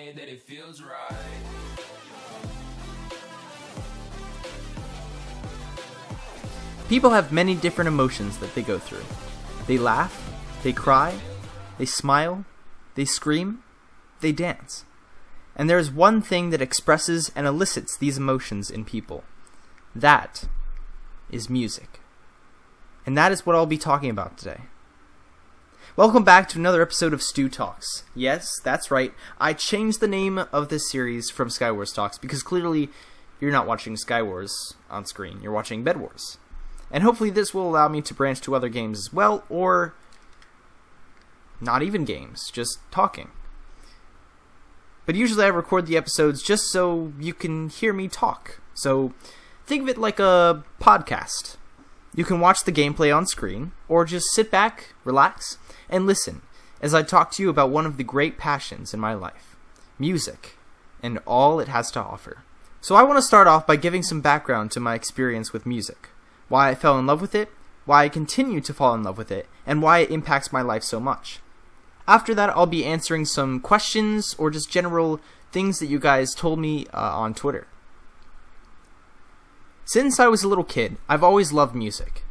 way that it feels right. People have many different emotions that they go through. They laugh, they cry, they smile, they scream, they dance. And there is one thing that expresses and elicits these emotions in people. That is music. And that is what I'll be talking about today. Welcome back to another episode of Stu Talks. Yes, that's right. I changed the name of this series from Skywars Talks because clearly you're not watching Skywars on screen. You're watching Bed Wars. And hopefully this will allow me to branch to other games as well, or not even games, just talking. But usually I record the episodes just so you can hear me talk. So think of it like a podcast. You can watch the gameplay on screen, or just sit back, relax, and listen as I talk to you about one of the great passions in my life, music, and all it has to offer. So I want to start off by giving some background to my experience with music, why I fell in love with it, why I continue to fall in love with it, and why it impacts my life so much. After that, I'll be answering some questions or just general things that you guys told me on Twitter. Since I was a little kid, I've always loved music.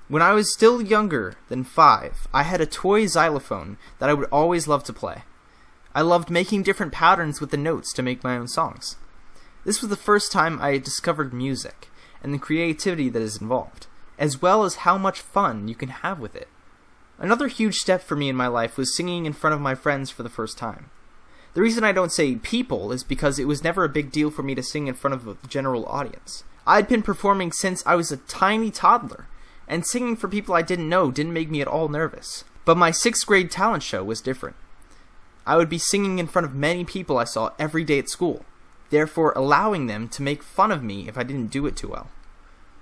When I was still younger than 5, I had a toy xylophone that I would always love to play. I loved making different patterns with the notes to make my own songs. This was the first time I discovered music and the creativity that is involved, as well as how much fun you can have with it. Another huge step for me in my life was singing in front of my friends for the first time. The reason I don't say people is because it was never a big deal for me to sing in front of a general audience. I had been performing since I was a tiny toddler, and singing for people I didn't know didn't make me at all nervous. But my 6th grade talent show was different. I would be singing in front of many people I saw every day at school, therefore allowing them to make fun of me if I didn't do it too well.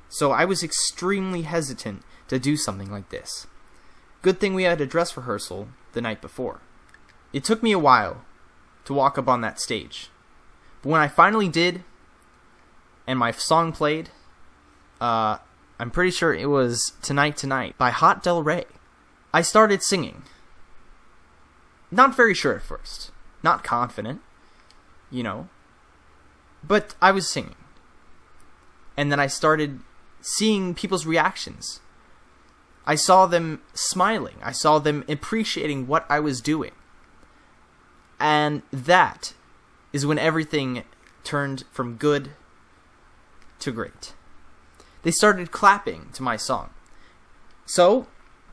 So I was extremely hesitant to do something like this. Good thing we had a dress rehearsal the night before. It took me a while to walk up on that stage, but when I finally did, and my song played, I'm pretty sure it was Tonight Tonight by Hot Del Rey. I started singing. Not very sure at first. Not confident, but I was singing. And then I started seeing people's reactions. I saw them smiling. I saw them appreciating what I was doing. And that is when everything turned from good to great. They started clapping to my song. So,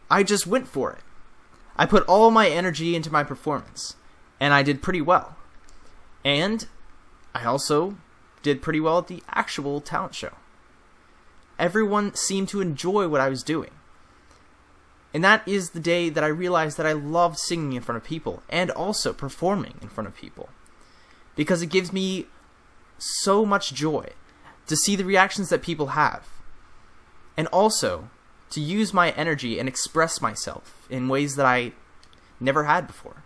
I just went for it. I put all my energy into my performance, and I did pretty well. And I also did pretty well at the actual talent show. Everyone seemed to enjoy what I was doing. And that is the day that I realized that I loved singing in front of people, and also performing in front of people. Because it gives me so much joy to see the reactions that people have. And also, to use my energy and express myself in ways that I never had before.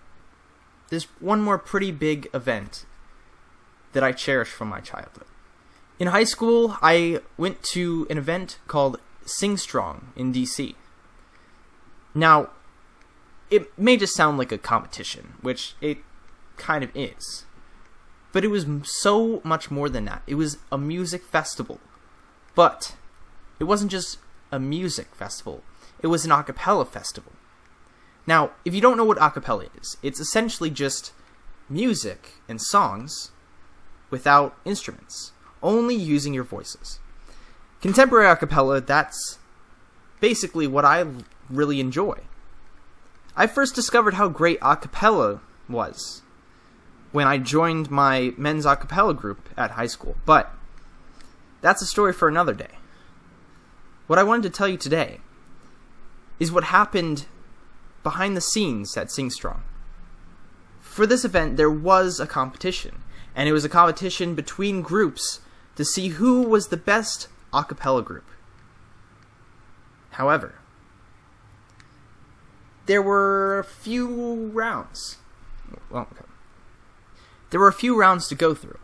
There's one more pretty big event that I cherish from my childhood. In high school, I went to an event called Sing Strong in DC. Now, it may just sound like a competition, which it kind of is. But it was so much more than that. It was a music festival. But it wasn't just a music festival. It was an a cappella festival. Now, if you don't know what a cappella is, it's essentially just music and songs without instruments, only using your voices. Contemporary a cappella, that's basically what I really enjoy. I first discovered how great a cappella was when I joined my men's a cappella group at high school, but that's a story for another day. What I wanted to tell you today is what happened behind the scenes at Sing Strong. For this event, there was a competition, and it was a competition between groups to see who was the best a cappella group. However, there were a few rounds. There were a few rounds to go through.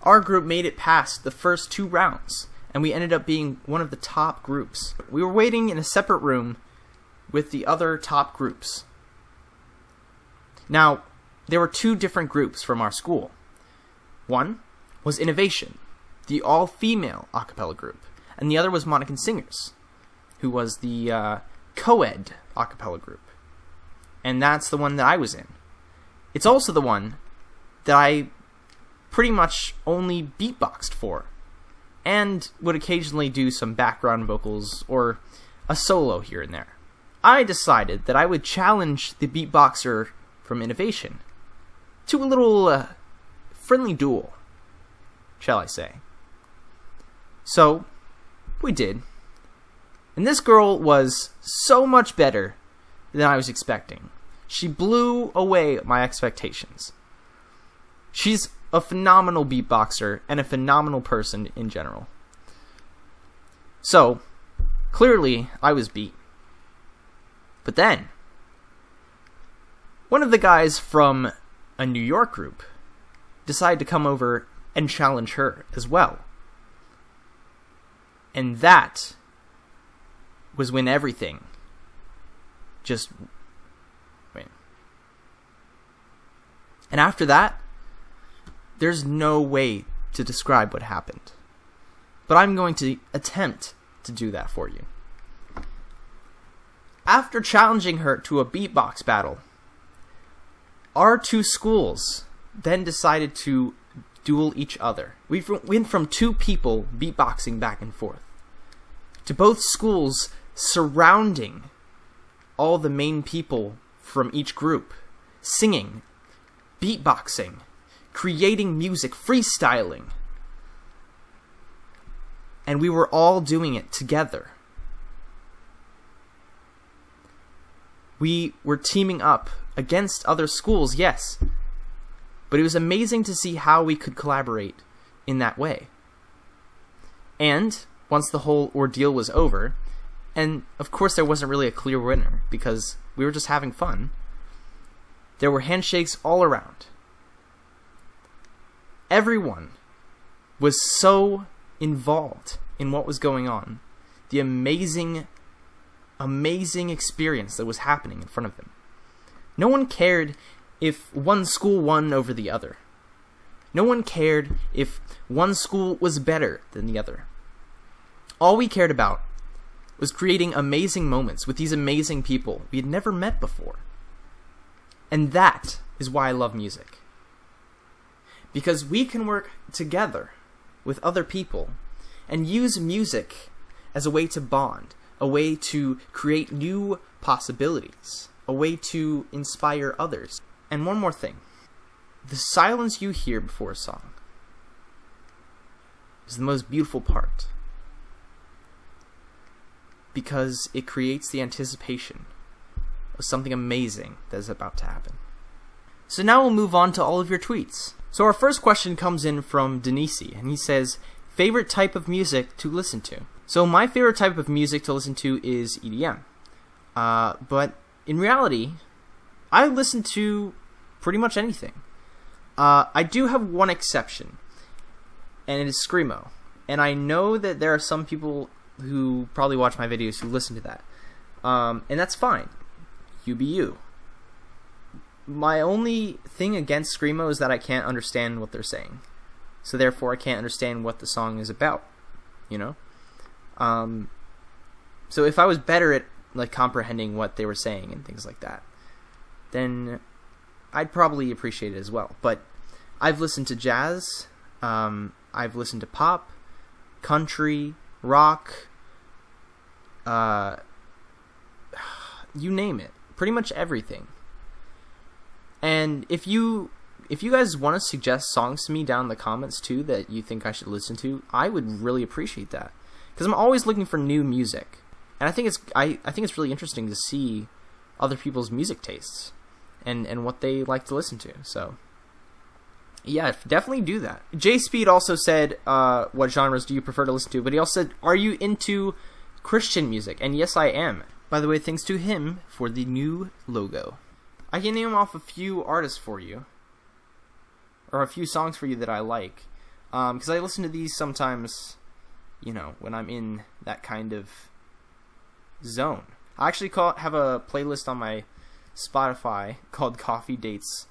Our group made it past the first 2 rounds, and we ended up being one of the top groups. We were waiting in a separate room with the other top groups. Now, there were two different groups from our school. One was Innovation, the all-female a cappella group, and the other was Monica Singers, who was the co-ed a cappella group. And that's the one that I was in. It's also the one that I pretty much only beatboxed for, and would occasionally do some background vocals or a solo here and there. I decided that I would challenge the beatboxer from Innovation to a little friendly duel, shall I say. So, we did. And this girl was so much better than I was expecting. She blew away my expectations. She's a phenomenal beatboxer and a phenomenal person in general. So, clearly, I was beat. But then, one of the guys from a New York group decided to come over and challenge her as well. And that was when everything just went. And after that, there's no way to describe what happened. But I'm going to attempt to do that for you. After challenging her to a beatbox battle, our two schools then decided to duel each other. We went from two people beatboxing back and forth to both schools surrounding all the main people from each group, singing, beatboxing, creating music, freestyling. And we were all doing it together. We were teaming up against other schools, yes, but it was amazing to see how we could collaborate in that way. And once the whole ordeal was over, and of course there wasn't really a clear winner because we were just having fun, there were handshakes all around. Everyone was so involved in what was going on, the amazing experience that was happening in front of them. No one cared if one school won over the other. No one cared if one school was better than the other. All we cared about was creating amazing moments with these amazing people we had never met before. And that is why I love music. Because we can work together with other people and use music as a way to bond, a way to create new possibilities, a way to inspire others. And one more thing. The silence you hear before a song is the most beautiful part, because it creates the anticipation of something amazing that is about to happen. So now we'll move on to all of your tweets. So our first question comes in from Denise, and he says, favorite type of music to listen to? So my favorite type of music to listen to is EDM. But in reality, I listen to pretty much anything. I do have one exception, and it is Screamo. And I know that there are some people who probably watch my videos who listen to that. And that's fine. You be you. My only thing against Screamo is that I can't understand what they're saying. So therefore I can't understand what the song is about, you know? So if I was better at like comprehending what they were saying and things like that, then I'd probably appreciate it as well. But I've listened to jazz, I've listened to pop, country, rock, you name it. Pretty much everything. And if you guys want to suggest songs to me down in the comments too that you think I should listen to, I would really appreciate that, because I'm always looking for new music, and I think it's really interesting to see other people's music tastes and what they like to listen to. So yeah, definitely do that. J Speed also said, what genres do you prefer to listen to? But he also said, are you into Christian music? And yes, I am. By the way, thanks to him for the new logo. I can name off a few artists for you, or a few songs for you that I like, because I listen to these sometimes, you know, when I'm in that kind of zone. I actually have a playlist on my Spotify called Coffee Dates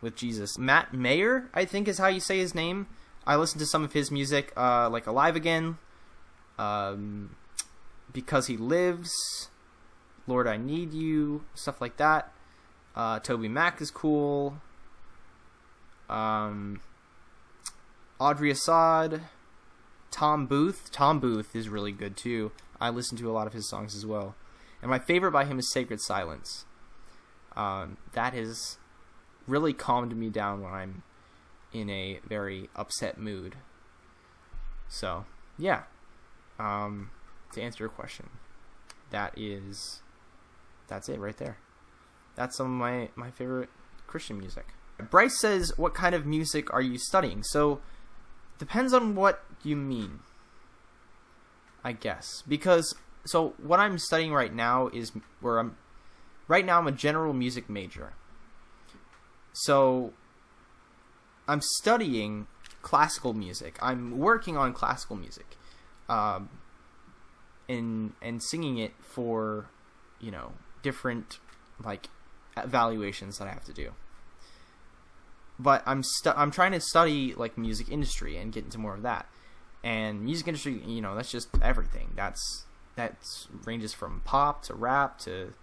with Jesus. Matt Mayer, I think is how you say his name. I listened to some of his music, like Alive Again, Because He Lives, Lord I Need You, stuff like that. Toby Mac is cool. Audrey Assad, Tom Booth. Tom Booth is really good too. I listen to a lot of his songs as well. And my favorite by him is Sacred Silence. That has really calmed me down when I'm in a very upset mood. So, yeah. To answer your question, that's it right there. That's some of my favorite Christian music. Bryce says, what kind of music are you studying? So, depends on what you mean, I guess. Because, so what I'm studying right now is right now I'm a general music major. So, I'm studying classical music. I'm working on classical music. And singing it for, different, evaluations that I have to do. But I'm trying to study, music industry and get into more of that. And music industry, that's just everything. That ranges from pop to rap to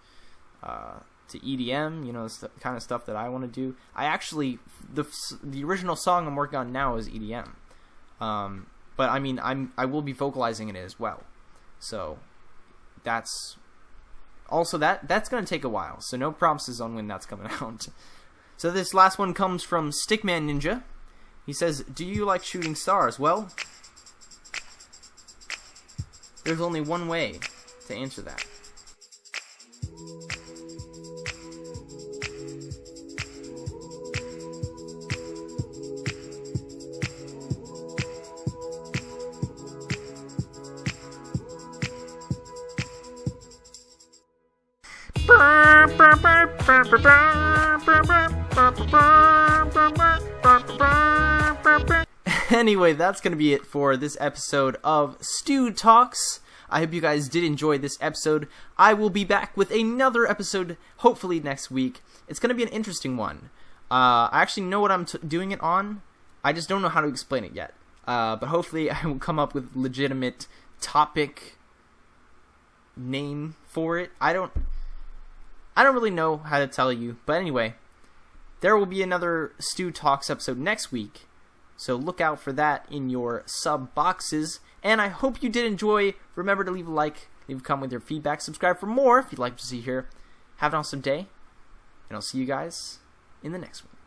EDM, it's the kind of stuff that I want to do. I actually, the original song I'm working on now is EDM. But I will be vocalizing in it as well. So that's going to take a while. So no promises on when that's coming out. So this last one comes from Stickman Ninja. He says, do you like shooting stars? Well, there's only one way to answer that. Anyway, that's going to be it for this episode of Stu Talks. I hope you guys did enjoy this episode. I will be back with another episode, hopefully next week. It's going to be an interesting one. I actually know what I'm doing it on. I just don't know how to explain it yet. But hopefully I will come up with legitimate topic name for it. I don't really know how to tell you. But anyway, there will be another Stu Talks episode next week. So look out for that in your sub boxes. And I hope you did enjoy. Remember to leave a like, leave a comment with your feedback. Subscribe for more if you'd like to see here. Have an awesome day. And I'll see you guys in the next one.